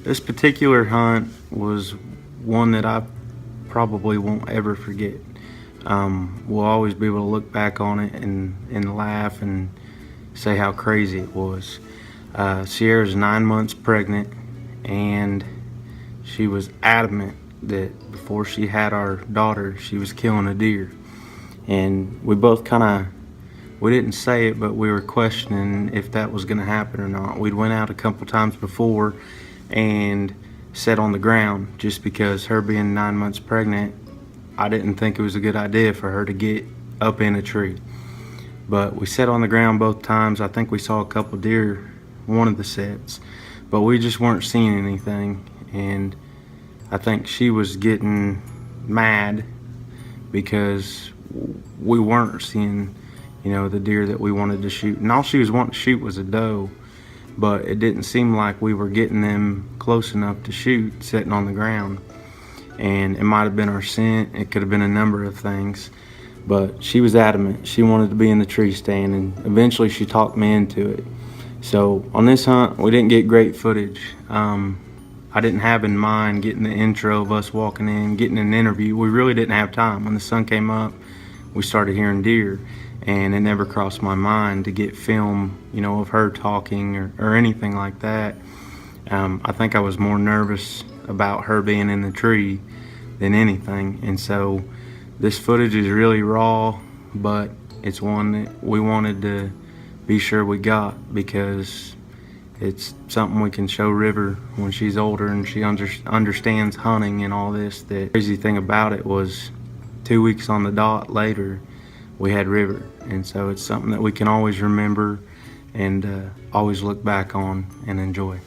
This particular hunt was one that I probably won't ever forget. We'll always be able to look back on it and laugh and say how crazy it was. Sierra's 9 months pregnant, and she was adamant that before she had our daughter, she was killing a deer. And we both we didn't say it, but we were questioning if that was going to happen or not. We'd went out a couple times before and sat on the ground just because her being 9 months pregnant, I didn't think it was a good idea for her to get up in a tree. But we sat on the ground both times. I think we saw a couple deer one of the sets, but we just weren't seeing anything. And I think she was getting mad because we weren't seeing, the deer that we wanted to shoot. And all she was wanting to shoot was a doe, but it didn't seem like we were getting them close enough to shoot sitting on the ground. And it might have been our scent, it could have been a number of things, but she was adamant. She wanted to be in the tree stand, and eventually she talked me into it. So on this hunt, we didn't get great footage. I didn't have in mind getting the intro of us walking in, getting an interview. We really didn't have time. When the sun came up, we started hearing deer, and it never crossed my mind to get film, of her talking or anything like that. I think I was more nervous about her being in the tree than anything. And so this footage is really raw, but it's one that we wanted to be sure we got because it's something we can show River when she's older and she understands hunting and all this. The crazy thing about it was 2 weeks on the dot later, we had River. And so it's something that we can always remember and always look back on and enjoy.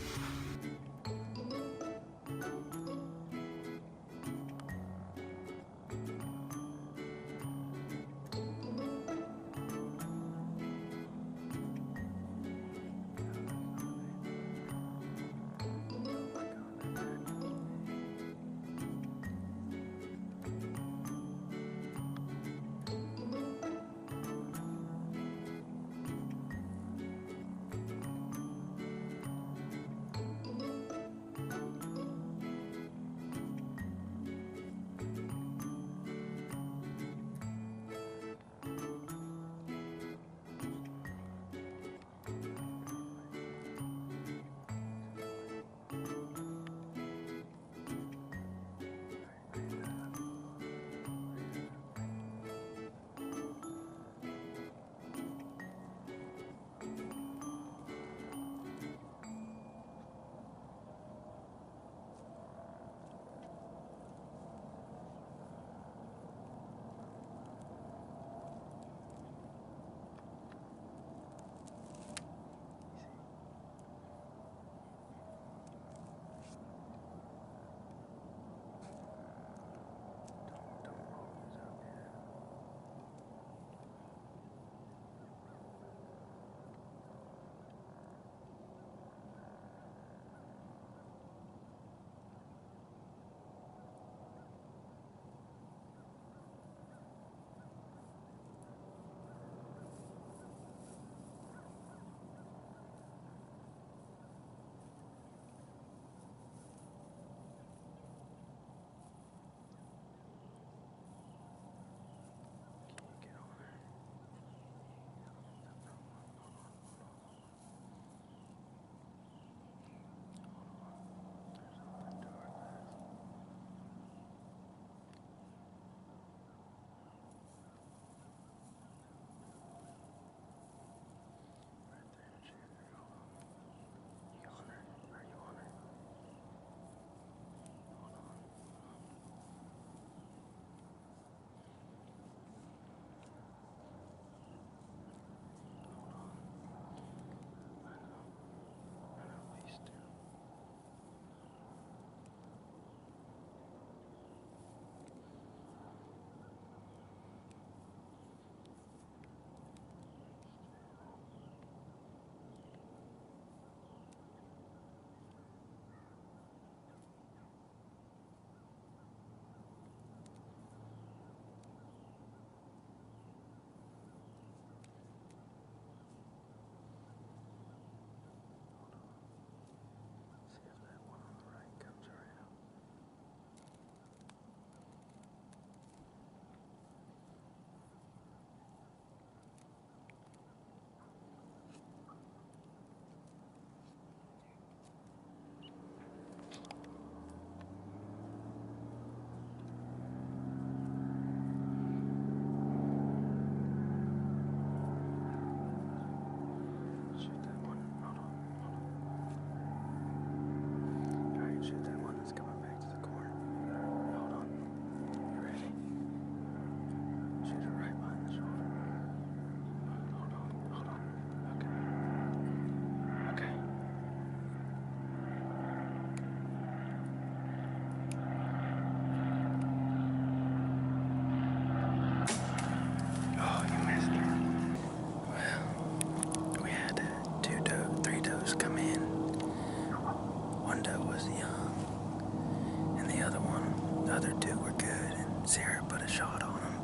other two were good, and Sarah put a shot on them,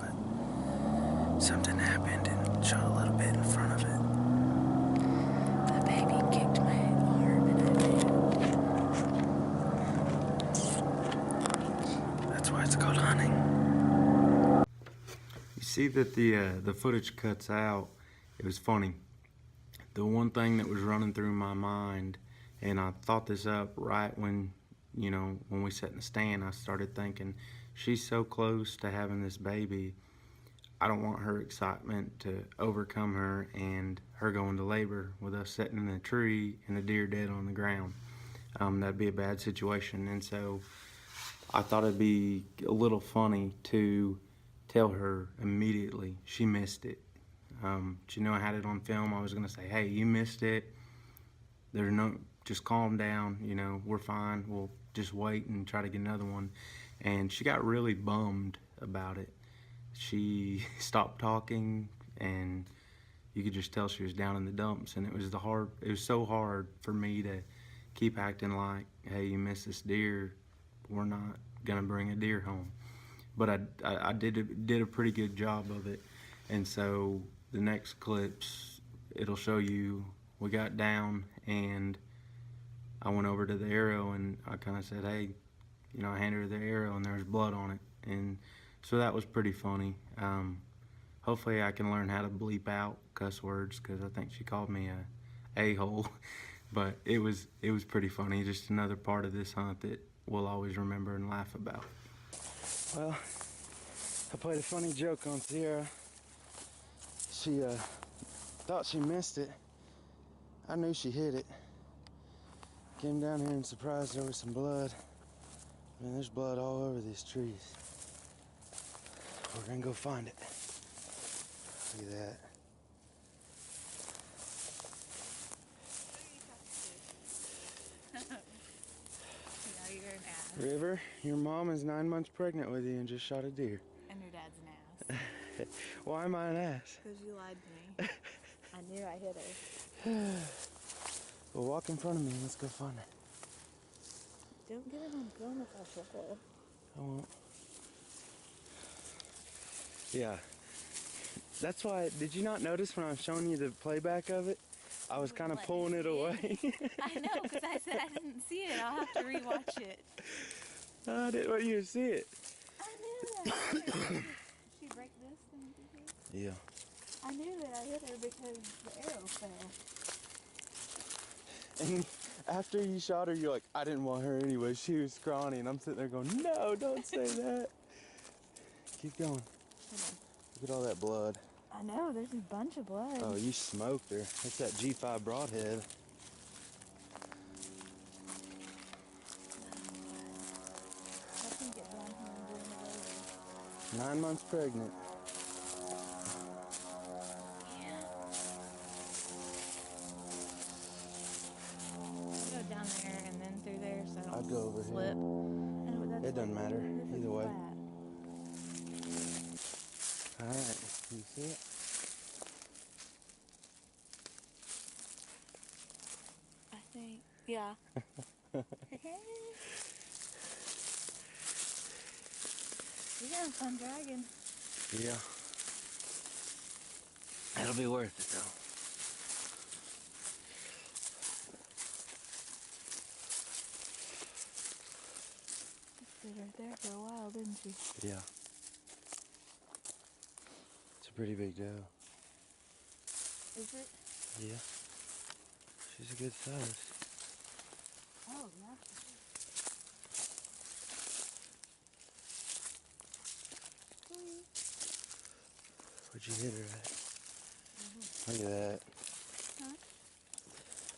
but something happened and shot a little bit in front of it. The baby kicked my arm and That's why it's called hunting. You see that the footage cuts out. It was funny. The one thing that was running through my mind, and I thought this up right when we sat in the stand, I started thinking, she's so close to having this baby. I don't want her excitement to overcome her and her going to labor with us sitting in a tree and a deer dead on the ground. That'd be a bad situation. And so I thought it'd be a little funny to tell her immediately she missed it. She knew I had it on film. I was going to say, hey, you missed it. There's no, just calm down. We're fine. We'll just wait and try to get another one. And she got really bummed about it. She stopped talking, and you could just tell she was down in the dumps. And it was so hard for me to keep acting like, hey, you missed this deer. We're not gonna bring a deer home. But I did a pretty good job of it. And so the next clips, it'll show you we got down, and I went over to the arrow and I kind of said, hey, I handed her the arrow and there was blood on it. And so that was pretty funny. Hopefully I can learn how to bleep out cuss words, because I think she called me a hole. But it was pretty funny. Just another part of this hunt that we'll always remember and laugh about. Well, I played a funny joke on Sierra. She thought she missed it. I knew she hit it. Came down here and surprised her with some blood. I mean, there's blood all over these trees. We're gonna go find it. Look at that. now you're an ass. River, your mom is 9 months pregnant with you and just shot a deer. And your dad's an ass. Why am I an ass? Because you lied to me. I knew I hit her. Well, walk in front of me and let's go find her. Don't get it on film if I shuffle. I won't. Yeah. That's why, did you not notice when I was showing you the playback of it? I was kind of pulling it away. I know, because I said I didn't see it. I'll have to rewatch it. I didn't want you to see it. I knew that. Did she break this thing? Yeah. I knew that I hit her because the arrow fell. And after you shot her, you're like, I didn't want her anyway. She was scrawny. And I'm sitting there going, no, don't say that. Keep going. Look at all that blood. I know, there's a bunch of blood. Oh, you smoked her. That's that G5 broadhead. I can get down here and bring it over. 9 months pregnant. Yeah. I'll go down there and then through there so I don't I'd go over slip. It doesn't matter, either way. Flat. Alright, you see it? I think, yeah. You're having fun dragging. Yeah. It'll be worth it though. She stayed right there for a while, didn't she? Yeah. It's a pretty big doe. Is it? Yeah. She's a good size. Oh, yeah. Where'd you hit her at? Look at that. Huh?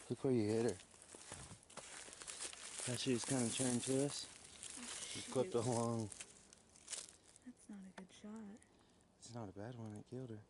Look where you hit her. Now she was kind of turned to us. She clipped along. That's not a good shot. It's not a bad one. It killed her.